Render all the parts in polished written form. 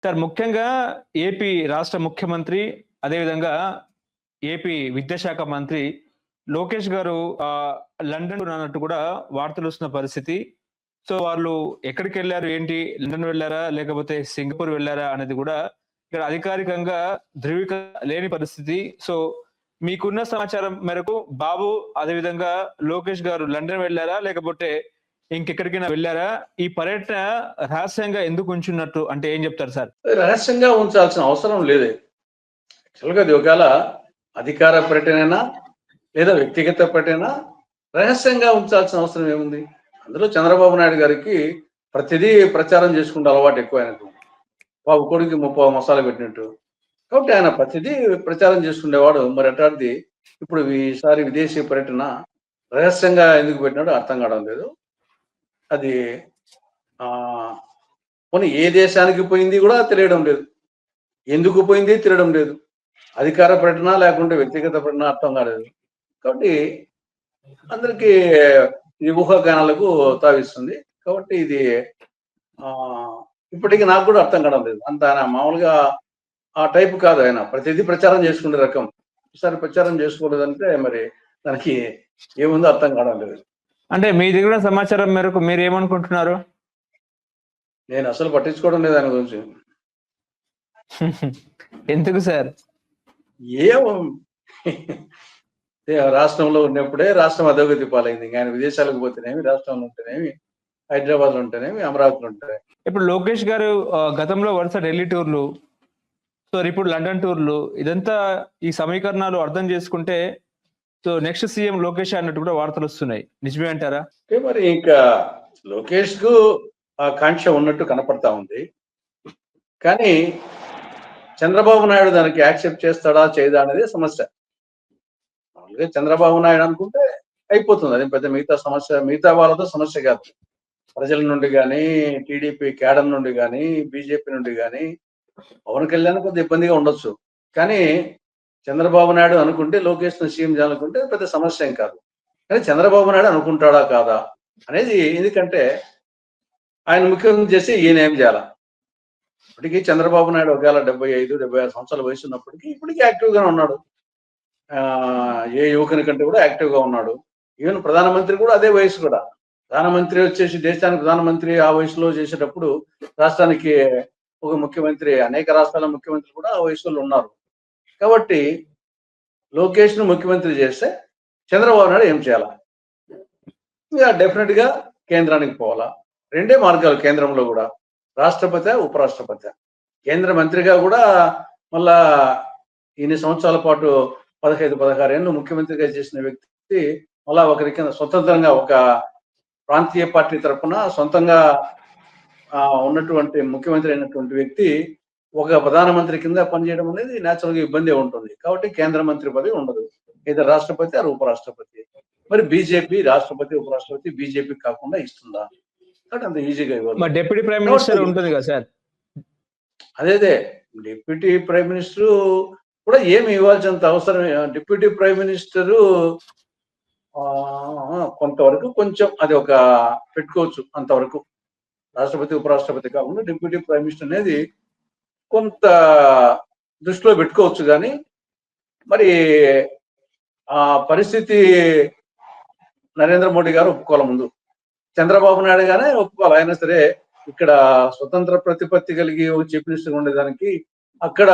Sir ముఖ్యంగా AP రాష్ట్ర ముఖ్యమంత్రి, అదేవిధంగా ఏపీ విద్యాశాఖ మంత్రి లోకేష్ గారు లండన్ అన్నట్టు కూడా వార్తలొస్తున్న పరిస్థితి. సో, వాళ్ళు ఎక్కడికెళ్లారు ఏంటి? లండన్ వెళ్లారా? లేకపోతే సింగపూర్ వెళ్లారా? అనేది కూడా ఇక్కడ అధికారికంగా లేని పరిస్థితి. సో, మీకున్న సమాచారం మేరకు బాబు అదేవిధంగా లోకేష్ గారు లండన్ వెళ్లారా? లేకపోతే ఇంకెక్కడికైనా వెళ్లారా? ఈ పర్యటన రహస్యంగా ఎందుకు ఉంచున్నట్టు అంటే ఏం చెప్తారు సార్? రహస్యంగా ఉంచాల్సిన అవసరం లేదు. యాక్చువల్‌గా అది ఒకవేళ అధికార పర్యటనైనా లేదా వ్యక్తిగత పర్యటన రహస్యంగా ఉంచాల్సిన అవసరం ఏముంది? అందులో చంద్రబాబు నాయుడు గారికి ప్రతిదీ ప్రచారం చేసుకుంటే అలవాటు ఎక్కువ ఆయనకు. బాబు కొడుకు ముప్పావు మసాలా పెట్టినట్టు. కాబట్టి ఆయన ప్రతిదీ ప్రచారం చేసుకునేవాడు. మరి అట్లాంటిది ఇప్పుడు ఈసారి విదేశీ పర్యటన రహస్యంగా ఎందుకు పెట్టినాడో అర్థం కావడం లేదు. అది పోనీ ఏ దేశానికి పోయింది కూడా తెలియడం లేదు. ఎందుకు పోయింది తెలియడం లేదు. అధికార పర్యటన లేకుంటే వ్యక్తిగత పర్యటన అర్థం కాలేదు. కాబట్టి అందరికీ ఈ ఊహాగానాలకు తావిస్తుంది. కాబట్టి ఇది ఇప్పటికీ నాకు కూడా అర్థం కావడం లేదు. అంత ఆయన మామూలుగా ఆ టైప్ కాదు ఆయన. ప్రతిదీ ప్రచారం చేసుకునే రకం. ఈసారి ప్రచారం చేసుకోలేదంటే మరి దానికి ఏముందో అర్థం కావడం లేదు. అంటే మీ దగ్గర సమాచారం మేరకు మీరు ఏమనుకుంటున్నారు? నేను అసలు పట్టించుకోవడం లేదు దాని గురించి. ఎందుకు సార్? ఏమో రాష్ట్రంలో ఉన్నప్పుడే రాష్ట్రం అధోగతి పాలైంది. ఆయన విదేశాలకు పోతేనేమి, రాష్ట్రంలో ఉంటేనేమి, హైదరాబాద్ లో ఉంటేనేమి, అమరావతిలో ఉంటేనేమి. ఇప్పుడు లోకేష్ గారు గతంలో వరుస ఢిల్లీ టూర్లు, సో ఇప్పుడు లండన్ టూర్లు, ఇదంతా ఈ సమీకరణాలు అర్థం చేసుకుంటే సో నెక్స్ట్ సీఎం లోకేష్ అన్నట్టు కూడా వార్తలు వస్తున్నాయి. నిజమే అంటారా? మరి ఇంకా లోకేష్ కు ఆ కాంక్ష ఉన్నట్టు కనపడతా ఉంది. కానీ చంద్రబాబు నాయుడు దానికి యాక్సెప్ట్ చేస్తాడా చేయదా అనేది సమస్య. మామూలుగా చంద్రబాబు నాయుడు అనుకుంటే అయిపోతుంది. అది పెద్ద మిగతా వాళ్ళతో సమస్య కాదు. ప్రజల నుండి కానీ, టీడీపీ క్యాడర్ నుండి కానీ, బీజేపీ నుండి కానీ పవన్ కళ్యాణ్ కొంత ఇబ్బందిగా ఉండొచ్చు. కానీ చంద్రబాబు నాయుడు అనుకుంటే లోకేష్ సీఎం చేయాలనుకుంటే పెద్ద సమస్య ఏం కాదు. కానీ చంద్రబాబు నాయుడు అనుకుంటాడా కాదా అనేది, ఎందుకంటే ఆయన ముఖ్యమంత్రి చేసి ఈయన ఏం చేయాల. ఇప్పటికీ చంద్రబాబు నాయుడు ఒకవేళ 75, 76 సంవత్సరాల వయసు ఉన్నప్పటికీ ఇప్పటికీ యాక్టివ్గానే ఉన్నాడు. ఏ యువకుని కంటే కూడా యాక్టివ్గా ఉన్నాడు. ఈవెన్ ప్రధానమంత్రి కూడా అదే వయసు కూడా. ప్రధానమంత్రి వచ్చేసి దేశానికి ప్రధానమంత్రి ఆ వయసులో చేసేటప్పుడు రాష్ట్రానికి ఒక ముఖ్యమంత్రి, అనేక రాష్ట్రాల ముఖ్యమంత్రులు కూడా ఆ వయసులో ఉన్నారు. కాబట్టి లోకేష్ ను ముఖ్యమంత్రి చేస్తే చంద్రబాబు నాయుడు ఏం చేయాలా? ఇక డెఫినెట్ గా కేంద్రానికి పోవాలా. రెండే మార్గాలు కేంద్రంలో కూడా, రాష్ట్రపతి, ఉపరాష్ట్రపతి. కేంద్ర మంత్రిగా కూడా మళ్ళా ఇన్ని సంవత్సరాల పాటు 15, 16 ఏళ్ళు ముఖ్యమంత్రిగా చేసిన వ్యక్తి మళ్ళా ఒకరికి స్వతంత్రంగా ఒక ప్రాంతీయ పార్టీ తరఫున సొంతంగా ఉన్నటువంటి ముఖ్యమంత్రి అయినటువంటి వ్యక్తి ఒక ప్రధానమంత్రి కింద పనిచేయడం అనేది న్యాచురల్ గా ఇబ్బంది ఉంటుంది. కాబట్టి కేంద్ర మంత్రి పదవి ఉండదు. ఇది రాష్ట్రపతి ఆర్ ఉపరాష్ట్రపతి. మరి బీజేపీ రాష్ట్రపతి, ఉపరాష్ట్రపతి బీజేపీ కాకుండా ఇస్తుందా? కాబట్టి అంత ఈజీగా ఇవ్వాలి. డిప్యూటీ ప్రైమ్ మినిస్టర్ ఉంటుంది కదా సార్? అదే డిప్యూటీ ప్రైమ్ మినిస్టర్ కూడా ఏమి ఇవ్వాల్సినంత అవసరం. డిప్యూటీ ప్రైమ్ మినిస్టరు కొంతవరకు కొంచెం అది ఒక పెట్టుకోవచ్చు. అంతవరకు రాష్ట్రపతి, ఉపరాష్ట్రపతి కాకుండా డిప్యూటీ ప్రైమ్ మినిస్టర్ అనేది కొంత దృష్టిలో పెట్టుకోవచ్చు. కానీ మరి ఆ పరిస్థితి నరేంద్ర మోడీ గారు ఒప్పుకోవాలి. ముందు చంద్రబాబు నాయుడు గానే ఒప్పుకోవాలి. అయినా సరే ఇక్కడ స్వతంత్ర ప్రతిపత్తి కలిగి ఒక చీఫ్ మినిస్టర్ ఉండేదానికి, అక్కడ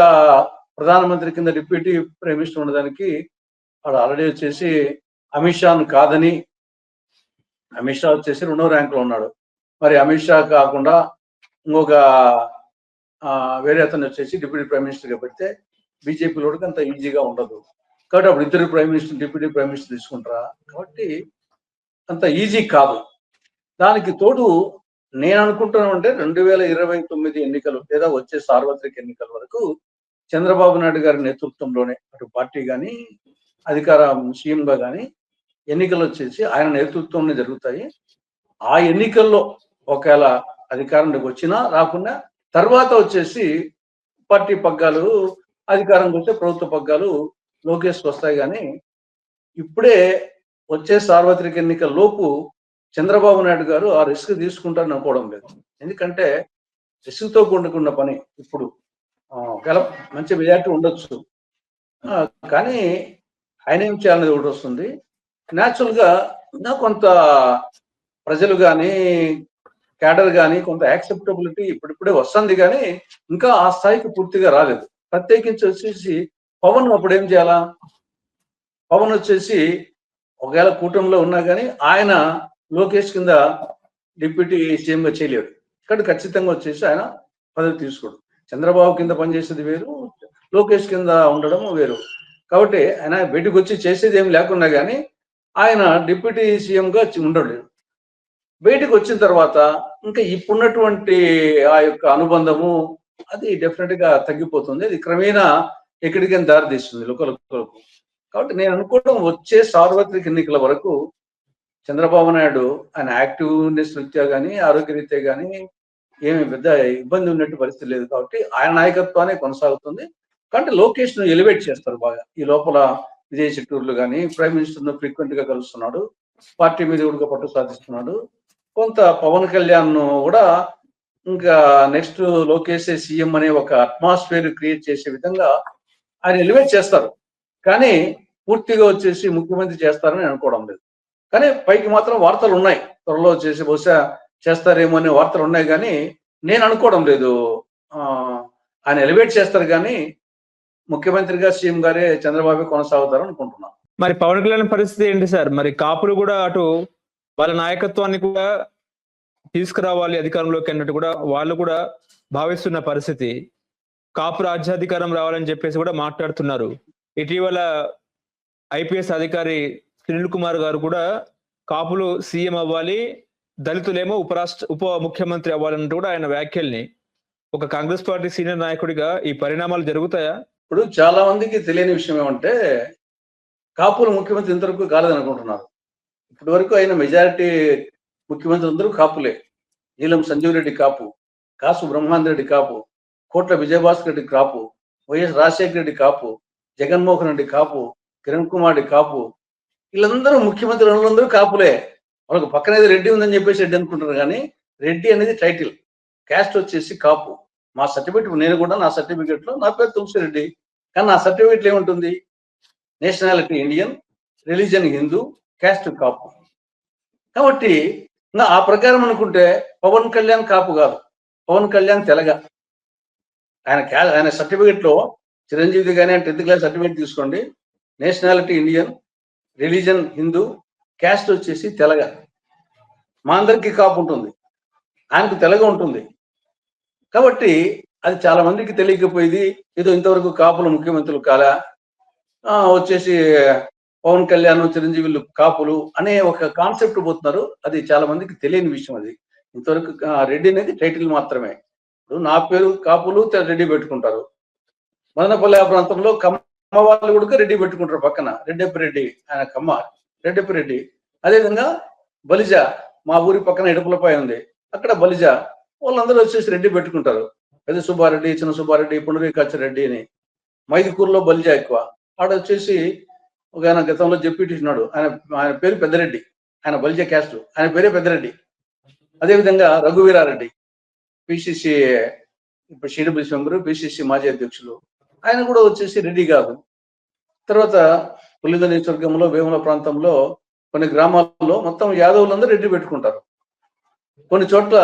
ప్రధానమంత్రి కింద డిప్యూటీ ప్రైమ్ మినిస్టర్ ఉండేదానికి వాడు ఆల్రెడీ వచ్చేసి అమిత్ షాను కాదని, అమిత్ షా వచ్చేసి 2వ ర్యాంకులో ఉన్నాడు. మరి అమిత్ షా కాకుండా ఇంకొక వేరే అతను వచ్చేసి డిప్యూటీ ప్రైమ్ మినిస్టర్గా పెడితే బీజేపీలో అంత ఈజీగా ఉండదు. కాబట్టి అప్పుడు ఇద్దరు prime minister, deputy prime minister తీసుకుంటారా? కాబట్టి అంత ఈజీ కాదు. దానికి తోడు నేను అనుకుంటున్నానంటే 2029 ఎన్నికలు లేదా వచ్చే సార్వత్రిక ఎన్నికల వరకు చంద్రబాబు నాయుడు గారి నేతృత్వంలోనే అటు పార్టీ కానీ, అధికార సీఎంగా కానీ ఎన్నికలు వచ్చేసి ఆయన నేతృత్వంలో జరుగుతాయి. ఆ ఎన్నికల్లో ఒకవేళ అధికారంలోకి వచ్చినా రాకుండా తర్వాత వచ్చేసి పార్టీ పగ్గాలు, అధికారంకి వస్తే ప్రభుత్వ పగ్గాలు లోకేష్కి వస్తాయి. కానీ ఇప్పుడే వచ్చే సార్వత్రిక ఎన్నికల లోపు చంద్రబాబు నాయుడు గారు ఆ రిస్క్ తీసుకుంటారని అనుకోవడం లేదు. ఎందుకంటే రిస్క్తో కూడుకున్న పని. ఇప్పుడు ఒకవేళ మంచి మెజారిటీ ఉండొచ్చు, కానీ ఆయన ఏం చేయాలనేది ఒకటి వస్తుంది. న్యాచురల్గా ఇంకా కొంత ప్రజలు కానీ క్యాడర్ కానీ కొంత యాక్సెప్టబిలిటీ ఇప్పుడిప్పుడే వస్తుంది, కానీ ఇంకా ఆ స్థాయికి పూర్తిగా రాలేదు. ప్రత్యేకించి వచ్చేసి పవన్ అప్పుడు ఏం చేయాలా? పవన్ వచ్చేసి ఒకవేళ కూటమిలో ఉన్నా కానీ ఆయన లోకేష్ కింద డిప్యూటీ సీఎంగా చేయలేడు. ఇక్కడ ఖచ్చితంగా వచ్చేసి ఆయన పదవి తీసుకోడు. చంద్రబాబు కింద పనిచేసేది వేరు, లోకేష్ కింద ఉండడం వేరు. కాబట్టి ఆయన బయటకు వచ్చి చేసేది ఏం లేకున్నా కానీ ఆయన డిప్యూటీ సీఎంగా ఉండడు. బయటకు వచ్చిన తర్వాత ఇంకా ఇప్పుడున్నటువంటి ఆ యొక్క అనుబంధము అది డెఫినెట్ గా తగ్గిపోతుంది. అది క్రమేణా ఎక్కడికైనా దారితీస్తుంది లోకలకు. కాబట్టి నేను అనుకోవడం వచ్చే సార్వత్రిక ఎన్నికల వరకు చంద్రబాబు నాయుడు ఆయన యాక్టివ్నెస్ రీత్యా కానీ ఆరోగ్య రీత్యా కానీ ఏమి పెద్ద ఇబ్బంది ఉన్నట్టు పరిస్థితి లేదు. కాబట్టి ఆయన నాయకత్వానే కొనసాగుతుంది. కాబట్టి లోకేష్ ను ఎలివేట్ చేస్తారు బాగా. ఈ లోపల విదేశీ టూర్లు కానీ ప్రైమ్ మినిస్టర్ ను ఫ్రీక్వెంట్ గా కలుస్తున్నాడు, పార్టీ మీద కూడా పట్టు సాధిస్తున్నాడు. కొంత పవన్ కళ్యాణ్ కూడా ఇంకా నెక్స్ట్ లోకేష్ సీఎం అనే ఒక అట్మాస్ఫియర్ క్రియేట్ చేసే విధంగా ఆయన ఎలివేట్ చేస్తారు. కానీ పూర్తిగా వచ్చేసి ముఖ్యమంత్రి చేస్తారని అనుకోవడం లేదు. కానీ పైకి మాత్రం వార్తలు ఉన్నాయి, త్వరలో వచ్చేసి బహుశా చేస్తారేమో అనే వార్తలు ఉన్నాయి. కానీ నేను అనుకోవడం లేదు ఆయన ఎలివేట్ చేస్తారు, కానీ ముఖ్యమంత్రిగా సీఎం గారే చంద్రబాబు కొనసాగుతారు అనుకుంటున్నాను. మరి పవన్ కళ్యాణ్ పరిస్థితి ఏంటి సార్? మరి కాపులు కూడా అటు వాళ్ళ నాయకత్వాన్ని కూడా తీసుకురావాలి అధికారంలోకి అన్నట్టు కూడా వాళ్ళు కూడా భావిస్తున్న పరిస్థితి. కాపు రాజ్యాధికారం రావాలని చెప్పేసి కూడా మాట్లాడుతున్నారు. ఇటీవల ఐపీఎస్ అధికారి సునీల్ కుమార్ గారు కూడా కాపులు సీఎం అవ్వాలి, దళితులేమో ఉప ముఖ్యమంత్రి అవ్వాలంటూ కూడా ఆయన వ్యాఖ్యల్ని ఒక కాంగ్రెస్ పార్టీ సీనియర్ నాయకుడిగా ఈ పరిణామాలు జరుగుతాయా? ఇప్పుడు చాలా మందికి తెలియని విషయం ఏమంటే కాపులు ముఖ్యమంత్రి ఇంతవరకు కాలేదనుకుంటున్నారు. ఇప్పటి వరకు అయిన మెజారిటీ ముఖ్యమంత్రి అందరూ కాపులే. నీలం సంజీవ్ రెడ్డి కాపు, కాసు బ్రహ్మాందర్ రెడ్డి కాపు, కోట్ల విజయభాస్కర్ రెడ్డి కాపు, వైఎస్ రాజశేఖర రెడ్డి కాపు, జగన్మోహన్ రెడ్డి కాపు, కిరణ్ కుమార్ రెడ్డి కాపు. వీళ్ళందరూ ముఖ్యమంత్రులందరూ కాపులే. వాళ్ళకు పక్కనేది రెడ్డి ఉందని చెప్పేసి రెడ్డి అనుకుంటారు, కానీ రెడ్డి అనేది టైటిల్, క్యాస్ట్ వచ్చేసి కాపు. మా సర్టిఫికెట్, నేను కూడా నా సర్టిఫికెట్ లో నా పేరు తులసిరెడ్డి, కానీ నా సర్టిఫికెట్ ఏముంటుంది? Nationality Indian, religion Hindu, caste Kapu. కాబట్టి ఆ ప్రకారం అనుకుంటే పవన్ కళ్యాణ్ కాపు కాదు, పవన్ కళ్యాణ్ తెలగ. ఆయన సర్టిఫికెట్ లో చిరంజీవి కానీ 10th క్లాస్ సర్టిఫికెట్ తీసుకోండి, nationality Indian, religion Hindu, caste వచ్చేసి తెలగ. మా అందరికీ కాపు ఉంటుంది, ఆయనకు తెలగ ఉంటుంది. కాబట్టి అది చాలా మందికి తెలియకపోయింది. ఏదో ఇంతవరకు కాపులు ముఖ్యమంత్రులు కాలా, వచ్చేసి పవన్ కళ్యాణ్ చిరంజీవులు కాపులు అనే ఒక కాన్సెప్ట్ పోతున్నారు. అది చాలా మందికి తెలియని విషయం. అది ఇంతవరకు రెడ్డి అనేది టైటిల్ మాత్రమే. ఇప్పుడు నా పేరు కాపులు రెడ్డి పెట్టుకుంటారు. మదనపల్లి ప్రాంతంలో కమ్మ వాళ్ళు కూడా రెడ్డి పెట్టుకుంటారు, పక్కన రెడ్డప్ప రెడ్డి, ఆయన కమ్మ రెడ్డప్ప రెడ్డి. అదేవిధంగా బలిజ, మా ఊరి పక్కన ఇడుపులపై ఉంది, అక్కడ బలిజ వాళ్ళందరూ వచ్చేసి రెడ్డి పెట్టుకుంటారు. పెద్ద సుబ్బారెడ్డి, చిన్న సుబ్బారెడ్డి, పుండరీకాచారెడ్డి అని. మైదుకూరులో బలిజ ఎక్కువ. ఆడ వచ్చేసి ఒక ఆయన గతంలో చెప్పిట్టున్నాడు, ఆయన పేరు పెద్దరెడ్డి, ఆయన బలిజ క్యాస్ట్, ఆయన పేరే పెద్దరెడ్డి. అదేవిధంగా రఘువీరారెడ్డి, పిసిసి ఇప్పుడు సిడబ్ల్యూసీ మెంబరు, పిసిసి మాజీ అధ్యక్షులు, ఆయన కూడా వచ్చేసి రెడ్డి కాదు. తర్వాత పులింద నియోజకవర్గంలో వేముల ప్రాంతంలో కొన్ని గ్రామాల్లో మొత్తం యాదవులందరూ రెడ్డి పెట్టుకుంటారు. కొన్ని చోట్ల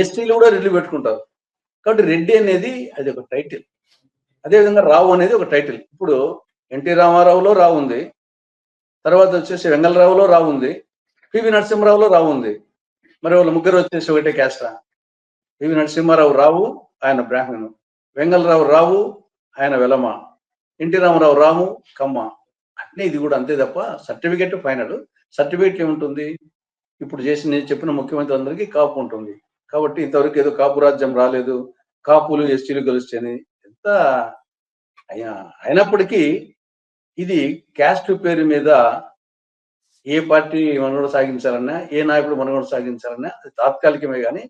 ఎస్టీలు కూడా రెడ్డి పెట్టుకుంటారు. కాబట్టి రెడ్డి అనేది అది ఒక టైటిల్. అదేవిధంగా రావు అనేది ఒక టైటిల్. ఇప్పుడు ఎన్టీ రామారావులో రావు ఉంది, తర్వాత వచ్చేసి వెంగళరావులో రావు ఉంది, పివి నరసింహారావులో రావు ఉంది. మరి వాళ్ళ ముగ్గురు వచ్చేసి ఒకటే క్యాస్టా? పివి నరసింహారావు రావు, ఆయన బ్రాహ్మణు. వెంగళరావు రావు, ఆయన వెలమ. ఎన్టీ రామారావు రాము, కమ్మ. అన్నీ ఇది కూడా అంతే తప్ప సర్టిఫికేట్ ఫైనల్. సర్టిఫికేట్ ఏముంటుంది? ఇప్పుడు చేసి నేను చెప్పిన ముఖ్యమంత్రి అందరికీ కాపు ఉంటుంది. కాబట్టి ఇంతవరకు ఏదో కాపు రాజ్యం రాలేదు, కాపులు ఎస్టీలు గెలుస్తాయని ఎంత అయినప్పటికీ ఇది క్యాస్ట్ పేరు మీద ఏ పార్టీ మనుగడ సాగించాలన్నా, ఏ నాయకుడు మనుగడ సాగించాలన్నా అది తాత్కాలికమే, కానీ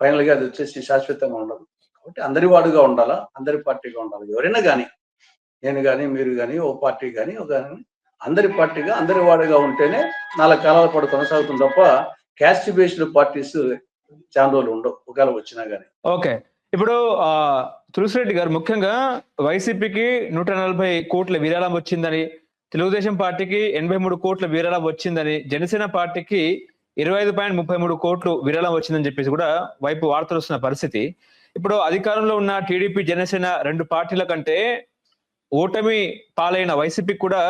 ఫైనల్ గా అది వచ్చేసి శాశ్వతంగా ఉండదు. కాబట్టి అందరి వాడుగా ఉండాలా, అందరి పార్టీగా ఉండాలి. ఎవరైనా కానీ, నేను కానీ, మీరు కానీ, ఓ పార్టీ కానీ, ఒక అందరి పార్టీగా అందరి వాడుగా ఉంటేనే 4 కాలాల పాటు కొనసాగుతుంది తప్ప క్యాస్ట్ బేస్డ్ పార్టీస్ చాలా రోజులు ఉండవు, ఒకవేళ వచ్చినా కానీ. ఓకే, ఇప్పుడు తులసిరెడ్డి గారు ముఖ్యంగా వైసీపీకి 140 కోట్ల విరాళం వచ్చిందని, తెలుగుదేశం పార్టీకి 83 కోట్ల విరాళం వచ్చిందని, జనసేన పార్టీకి 25.33 కోట్లు విరాళం వచ్చిందని చెప్పేసి కూడా వైపు వార్తలు వస్తున్న పరిస్థితి. ఇప్పుడు అధికారంలో ఉన్న టీడీపీ, జనసేన 2 పార్టీల కంటే ఓటమి పాలైన వైసీపీకి కూడా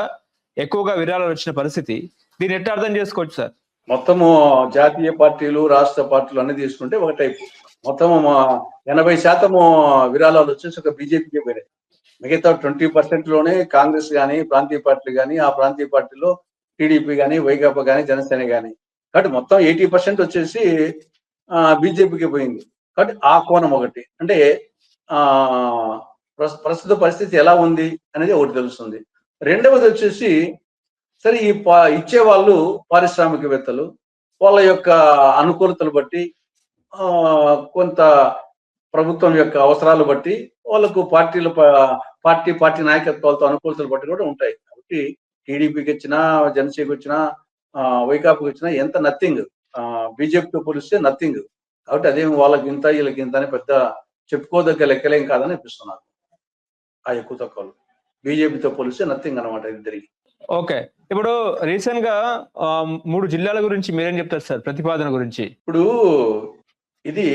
ఎక్కువగా విరాళాలు వచ్చిన పరిస్థితి. దీన్ని ఎట్లా అర్థం చేసుకోవచ్చు సార్? మొత్తము జాతీయ పార్టీలు, రాష్ట్ర పార్టీలు అన్ని తీసుకుంటే ఒక టైపు. మొత్తం 80% విరాళాలు వచ్చేసి ఒక బీజేపీకి పోయినాయి. మిగతా 20% లోనే కాంగ్రెస్ కానీ, ప్రాంతీయ పార్టీలు కానీ, ఆ ప్రాంతీయ పార్టీలో టీడీపీ కానీ, వైకాపా కానీ, జనసేన కానీ, కాబట్టి మొత్తం 80% వచ్చేసి బీజేపీకి పోయింది. కాబట్టి ఆ కోణం ఒకటి. అంటే ప్రస్తుత పరిస్థితి ఎలా ఉంది అనేది ఒకటి తెలుస్తుంది. రెండవది వచ్చేసి సరే ఇచ్చే వాళ్ళు పారిశ్రామికవేత్తలు, వాళ్ళ యొక్క అనుకూలతలు బట్టి కొంత ప్రభుత్వం యొక్క అవసరాలు బట్టి వాళ్ళకు పార్టీ నాయకత్వాలతో అనుకూలతలు బట్టి కూడా ఉంటాయి. కాబట్టి టీడీపీకి వచ్చినా, జనసేనకి వచ్చినా, వైకాపాకి వచ్చినా ఎంత నథింగ్, బీజేపీతో పోలిస్తే నథింగ్. కాబట్టి అదేమి వాళ్ళకి ఇంత వీళ్ళకి ఇంత అని పెద్ద చెప్పుకోదగ్గ లెక్కలేం కాదని అనిపిస్తున్నారు. ఆ ఎక్కువ తక్కువలు బీజేపీతో పోలిస్తే నథింగ్ అనమాట ఇద్దరికి. ఓకే, ఇప్పుడు రీసెంట్ గా 3 జిల్లాల గురించి మీరేం చెప్తారు సార్ ప్రతిపాదన గురించి? ఇప్పుడు ఇది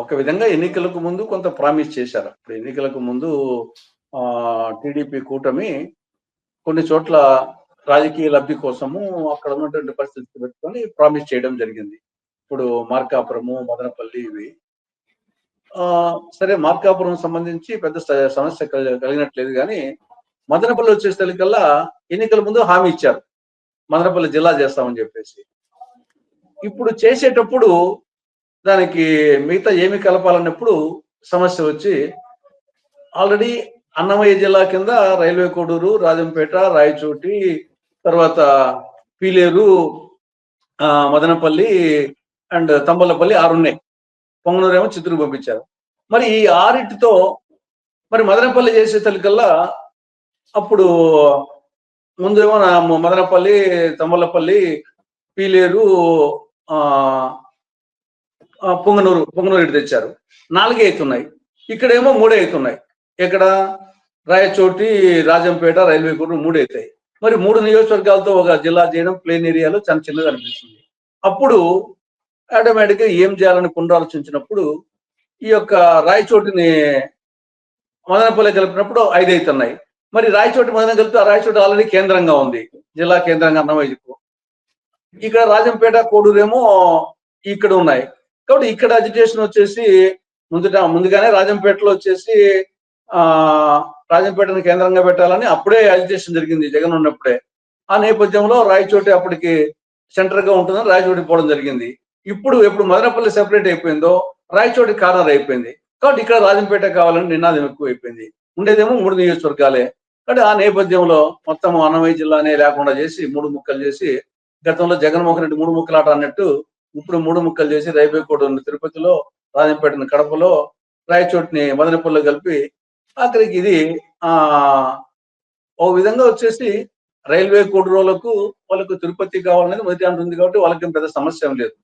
ఒక విధంగా ఎన్నికలకు ముందు కొంత ప్రామిస్ చేశారు. ఇప్పుడు ఎన్నికలకు ముందు టీడీపీ కూటమి కొన్ని చోట్ల రాజకీయ లబ్ధి కోసము అక్కడ ఉన్నటువంటి పరిస్థితులు పెట్టుకొని ప్రామిస్ చేయడం జరిగింది. ఇప్పుడు మార్కాపురము, మదనపల్లి ఇవి. సరే, మార్కాపురం సంబంధించి పెద్ద సమస్య కలిగినట్లేదు, కానీ మదనపల్లి వచ్చేసరికల్లా ఎన్నికల ముందు హామీ ఇచ్చారు, మదనపల్లి జిల్లా చేస్తామని చెప్పేసి. ఇప్పుడు చేసేటప్పుడు దానికి మిగతా ఏమి కలపాలన్నప్పుడు సమస్య వచ్చి ఆల్రెడీ అన్నమయ్య జిల్లా కింద రైల్వే కోడూరు, రాజంపేట, రాయచోటి, తర్వాత పీలేరు, మదనపల్లి అండ్ తంబలపల్లి 6 ఉన్నాయి. పొంగనూరు ఏమో చిత్తూరు పంపించారు. మరి ఈ 6టితో మరి మదనపల్లి చేసేసరికల్లా అప్పుడు ముందేమో మదనపల్లి, తంబలపల్లి, పీలేరు, పొంగనూరు ఇటు తెచ్చారు. 4 అవుతున్నాయి. ఇక్కడేమో 3 అవుతున్నాయి. ఇక్కడ రాయచోటి, రాజంపేట, రైల్వే కోడూరు 3 అవుతాయి. మరి 3 నియోజకవర్గాలతో ఒక జిల్లా చేయడం ప్లేన్ ఏరియాలో చాలా చిన్నగా అనిపిస్తుంది. అప్పుడు ఆటోమేటిక్ గా ఏం చేయాలని పునరాలోచించినప్పుడు ఈ యొక్క రాయచోటిని మదనపల్లి కలిపినప్పుడు 5 అవుతున్నాయి. మరి రాయచోటి మదన కలిపితే ఆ రాయచోటి ఆల్రెడీ కేంద్రంగా ఉంది, జిల్లా కేంద్రంగా అన్నమయ్యకు. ఇక్కడ రాజంపేట, కోడూరు ఏమో ఇక్కడ ఉన్నాయి. కాబట్టి ఇక్కడ అజిటేషన్ వచ్చేసి ముందుగానే రాజంపేటలో వచ్చేసి రాజంపేటను కేంద్రంగా పెట్టాలని అప్పుడే అజిటేషన్ జరిగింది జగన్ ఉన్నప్పుడే. ఆ నేపథ్యంలో రాయచోటి అప్పటికి సెంటర్ గా ఉంటుందని రాయచోటి పోవడం జరిగింది. ఎప్పుడు మదనపల్లి సెపరేట్ అయిపోయిందో రాయచోటి కార్నర్ అయిపోయింది. కాబట్టి ఇక్కడ రాజంపేట కావాలని నినాదం ఎక్కువ అయిపోయింది. ఉండేదేమో 3 నియోజకవర్గాలే. కాబట్టి ఆ నేపథ్యంలో మొత్తం అన్నమయ్య జిల్లానే లేకుండా చేసి 3 ముక్కలు చేసి, గతంలో జగన్మోహన్ రెడ్డి 3 ముక్కలాట అన్నట్టు ఇప్పుడు 3 ముక్కలు చేసి రైల్వే కోడూరుని తిరుపతిలో, రాజంపేటని కడపలో, రాయచోటిని మదనపల్లిలో కలిపి ఆఖరికి ఇది ఓ విధంగా వచ్చేసి రైల్వే కోడూరులకు వాళ్ళకు తిరుపతి కావాలనేది మొదటి అంటుంది. కాబట్టి వాళ్ళకి పెద్ద సమస్య ఏం లేదు.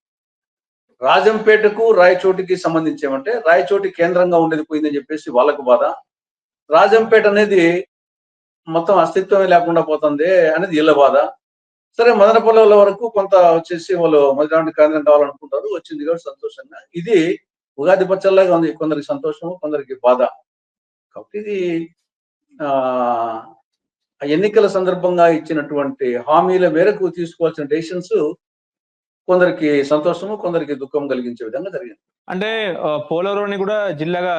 రాజంపేటకు, రాయచోటికి సంబంధించి ఏమంటే రాయచోటి కేంద్రంగా ఉండేది పోయిందని చెప్పేసి వాళ్ళకు బాధ. రాజంపేట అనేది మొత్తం అస్తిత్వమే లేకుండా పోతుంది అనేది వీళ్ళ బాధ. సరే, మదనపల్లి వరకు కొంత వచ్చేసి వాళ్ళు మొదటి కేంద్రం కావాలనుకుంటారు, వచ్చింది కాబట్టి సంతోషంగా. ఇది ఉగాది పచ్చల్లాగా ఉంది, కొందరికి సంతోషము, కొందరికి బాధ. కాబట్టి ఇది ఎన్నికల సందర్భంగా ఇచ్చినటువంటి హామీల మేరకు తీసుకోవాల్సిన డెసిషన్స్ కొందరికి సంతోషము, కొందరికి దుఃఖం కలిగించే విధంగా జరిగింది. అంటే పోలవరం కూడా జిల్లాగా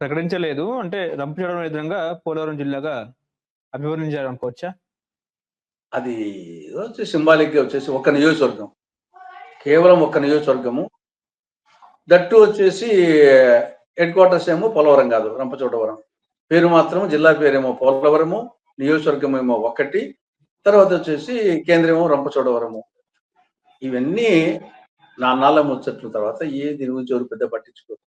ప్రకటించలేదు, అంటే రంపచోడవరం విధంగా పోలవరం జిల్లాగా అభివర్ణించారు అనుకోవచ్చా? అది వచ్చి సింబాలిక్ గా వచ్చేసి ఒక నియోజకవర్గం, కేవలం ఒక నియోజకవర్గము. దట్టు వచ్చేసి హెడ్ క్వార్టర్స్ ఏమో పోలవరం కాదు, రంపచోడవరం. పేరు మాత్రం జిల్లా పేరేమో పోలవరము, నియోజకవర్గం ఏమో ఒకటి, తర్వాత వచ్చేసి కేంద్రమేమో రంపచోడవరము. ఇవన్నీ నాన్నాళ్ళ ముచ్చట్లు. తర్వాత దీని గురించి ఎవరు పెద్ద పట్టించుకోరు.